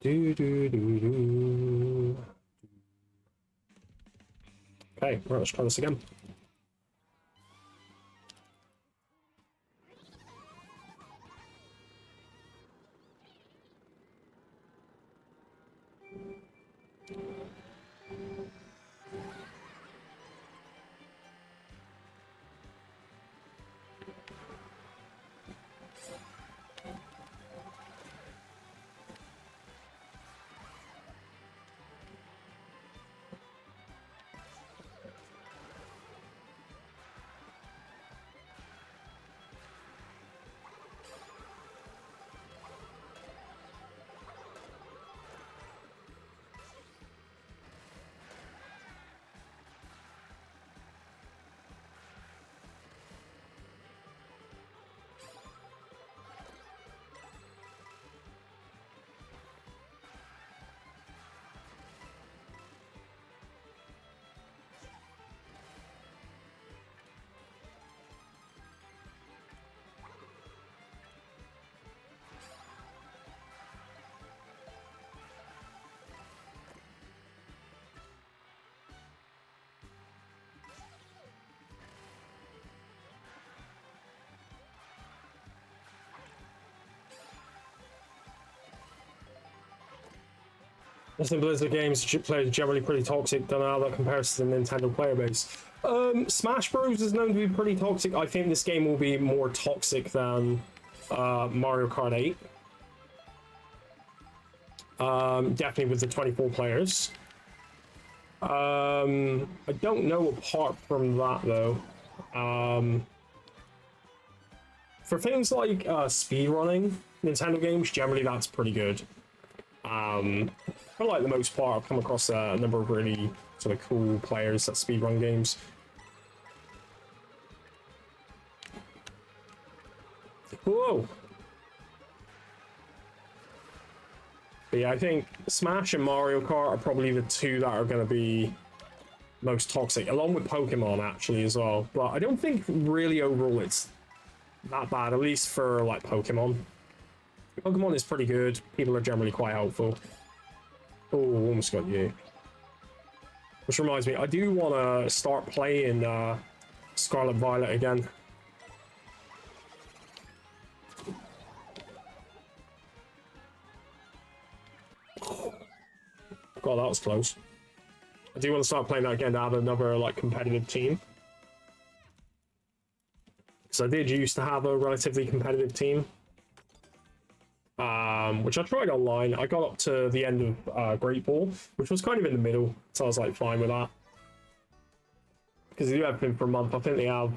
Do, do, do, do. Okay, right, let's try this again. The Blizzard games players are generally pretty toxic. Don't know how that compares to the Nintendo player base. Smash Bros is known to be pretty toxic. I think this game will be more toxic than Mario Kart 8. Definitely with the 24 players. I don't know apart from that though. For things like speedrunning Nintendo games, generally that's pretty good. For like the most part, I've come across a number of really sort of cool players that speedrun games. Whoa! But yeah, I think Smash and Mario Kart are probably the two that are going to be most toxic, along with Pokemon actually as well. But I don't think really overall it's that bad, at least for like Pokemon. Pokemon is pretty good. People are generally quite helpful. Oh, almost got you. Which reminds me, I do want to start playing Scarlet Violet again. God, that was close. I do want to start playing that again to have another like competitive team. So I did used to have a relatively competitive team. Which I tried online. I got up to the end of Great Ball, which was kind of in the middle, so I was like fine with that. Because they do everything for a month. I think they have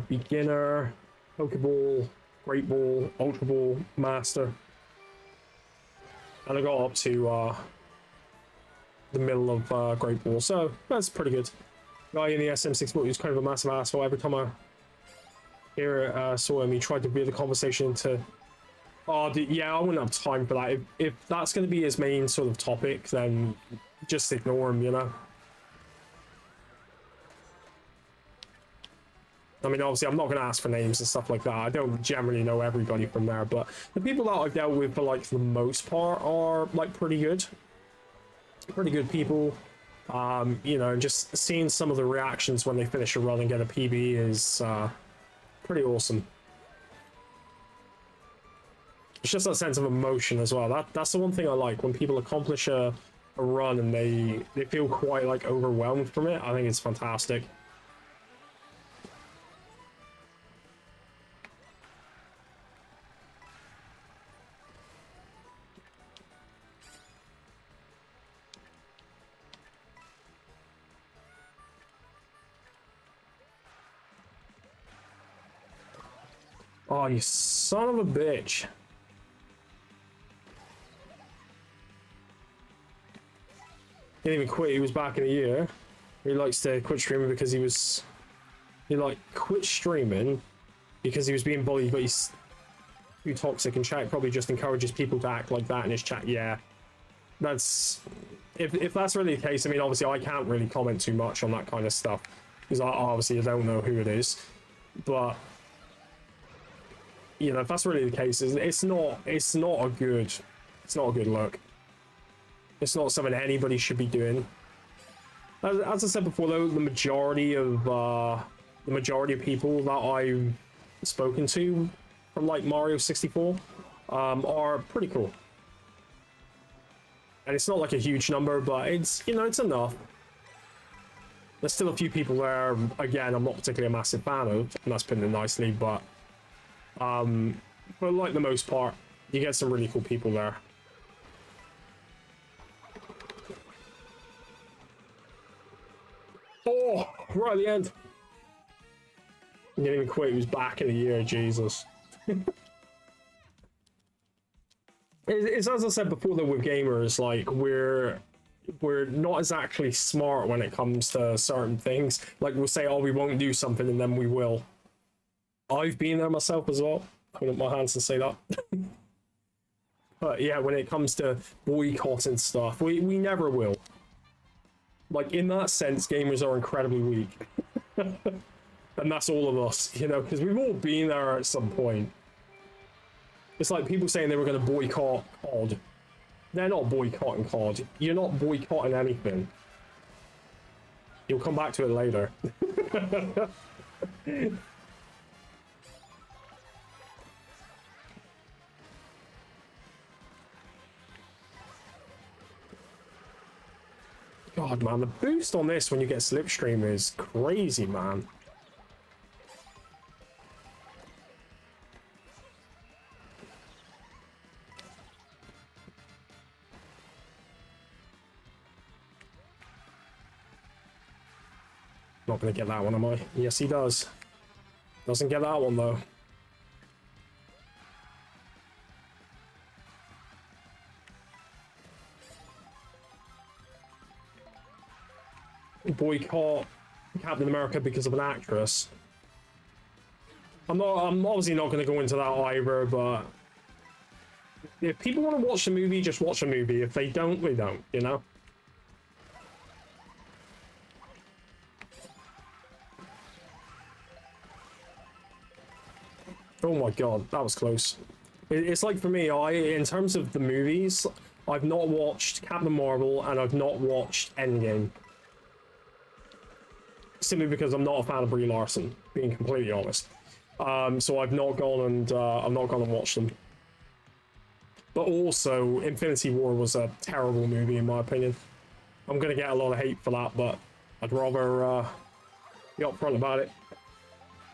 Beginner, Pokeball, Great Ball, Ultra Ball, Master. And I got up to the middle of Great Ball, so that's pretty good. Guy in the SM6 book was kind of a massive asshole. Every time I saw him, he tried to veer the conversation to... Oh, yeah, I wouldn't have time for that. If that's going to be his main sort of topic, then just ignore him, you know? I mean, obviously, I'm not going to ask for names and stuff like that. I don't generally know everybody from there, but the people that I've dealt with, for like the most part, are like pretty good. Pretty good people. You know, just seeing some of the reactions when they finish a run and get a PB is pretty awesome. It's just that sense of emotion as well. That's the one thing I like when people accomplish a run and they feel quite like overwhelmed from it. I think it's fantastic. Oh, you son of a bitch. He didn't even quit. He was back in a year. He likes to quit streaming because he like quit streaming because he was being bullied, but he's too toxic, and chat probably just encourages people to act like that in his chat. Yeah, that's if that's really the case. I mean, obviously I can't really comment too much on that kind of stuff because I obviously don't know who it is, but you know, if that's really the case, it's not a good It's not a good look. It's not something anybody should be doing. As I said before, though, the majority of people that I've spoken to from like Mario 64 are pretty cool. And it's not like a huge number, but it's, you know, it's enough. There's still a few people there, again, I'm not particularly a massive fan of, and that's putting it nicely, but for like the most part, you get some really cool people there. Oh, right at the end. He didn't even quit, he was back in the year, Jesus. It's as I said before, though, with gamers, like, we're not exactly smart when it comes to certain things. Like, we'll say, oh, we won't do something, and then we will. I've been there myself as well. Put up my hands and say that. But yeah, when it comes to boycotting stuff, we never will. Like, in that sense, gamers are incredibly weak. And that's all of us, you know, because we've all been there at some point. It's like people saying they were going to boycott COD. They're not boycotting COD. You're not boycotting anything. You'll come back to it later. God, man, the boost on this when you get slipstream is crazy, man. Not gonna get that one, am I? Yes, he does. Doesn't get that one, though. Boycott Captain America because of an actress. I'm obviously not going to go into that either, but if people want to watch the movie, just watch the movie. If they don't, they don't, you know? Oh my god, that was close. It's like, for me, in terms of the movies, I've not watched Captain Marvel and I've not watched Endgame. Simply because I'm not a fan of Brie Larson, being completely honest. So I've not gone and watched them. But also, Infinity War was a terrible movie in my opinion. I'm gonna get a lot of hate for that, but I'd rather be upfront about it.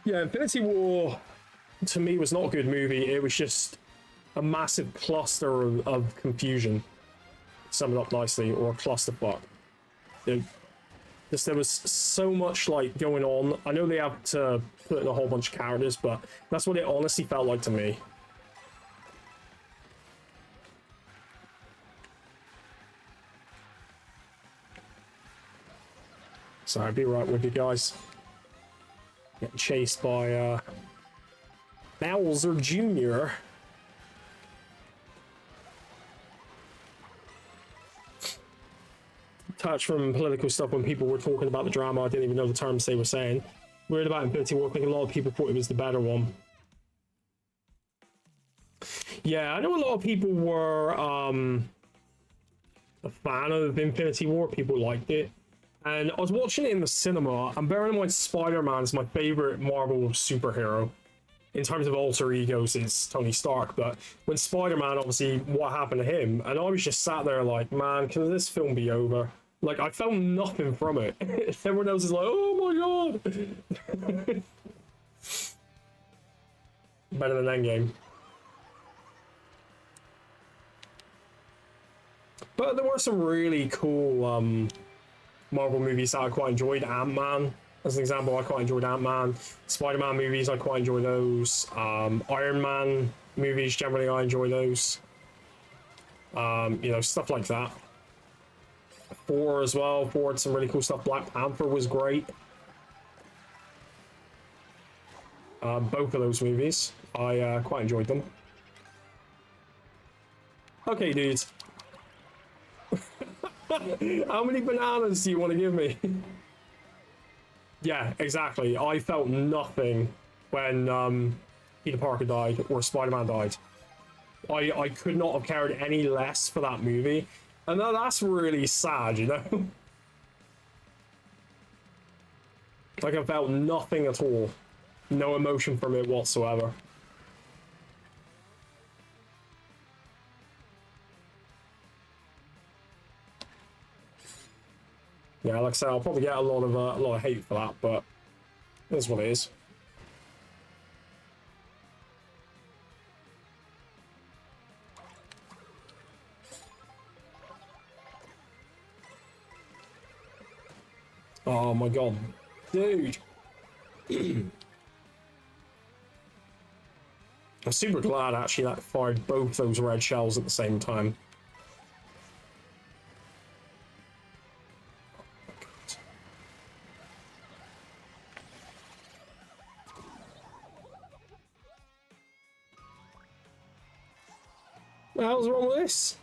Yeah, Infinity War to me was not a good movie. It was just a massive cluster of confusion. Sum it up nicely, or a clusterfuck. There was so much like going on. I know they have to put in a whole bunch of characters, but that's what it honestly felt like to me. So I'd be right with you guys. Getting chased by Bowser Jr. Touch from political stuff when people were talking about the drama. I didn't even know the terms they were saying. Weird about Infinity War. I think a lot of people thought it was the better one. Yeah, I know a lot of people were a fan of Infinity War. People liked it. And I was watching it in the cinema, and bearing in mind Spider-Man is my favorite Marvel superhero. In terms of alter egos, it's Tony Stark, but when Spider-Man, obviously, what happened to him, and I was just sat there like, man, can this film be over? Like, I felt nothing from it. Everyone else is like, oh my god! Better than Endgame. But there were some really cool Marvel movies that I quite enjoyed. Ant-Man, as an example, I quite enjoyed Ant-Man. Spider-Man movies, I quite enjoy those. Iron Man movies, generally, I enjoy those. You know, stuff like that. Thor as well. Thor had some really cool stuff. Black Panther was great. Both of those movies, I quite enjoyed them. Okay, dudes. How many bananas do you want to give me? Yeah, exactly. I felt nothing when Peter Parker died or Spider-Man died. I could not have cared any less for that movie. And that's really sad, you know? Like, I felt nothing at all. No emotion from it whatsoever. Yeah, like I said, I'll probably get a lot of hate for that, but it is what it is. Oh my god. Dude. I'm super glad actually that fired both those red shells at the same time. What the hell's wrong with this?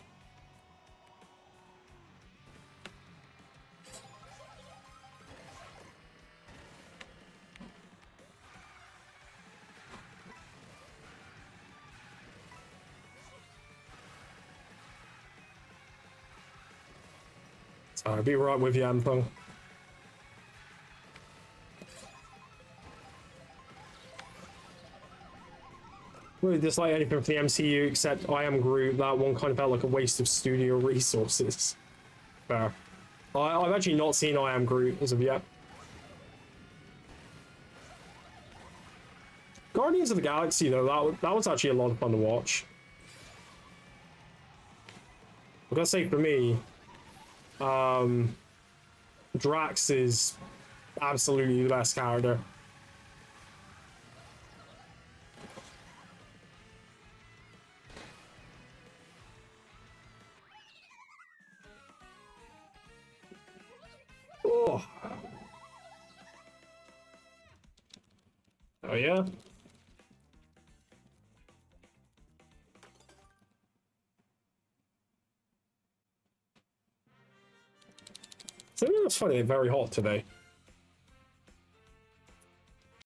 I'll be right with you, Anthem. Really dislike anything from the MCU except I Am Groot. That one kind of felt like a waste of studio resources. Fair. I've actually not seen I Am Groot as of yet. Guardians of the Galaxy, though, that was actually a lot of fun to watch. I gotta say, for me, Drax is absolutely the best character. Oh. Oh, yeah? So that's funny, very hot today.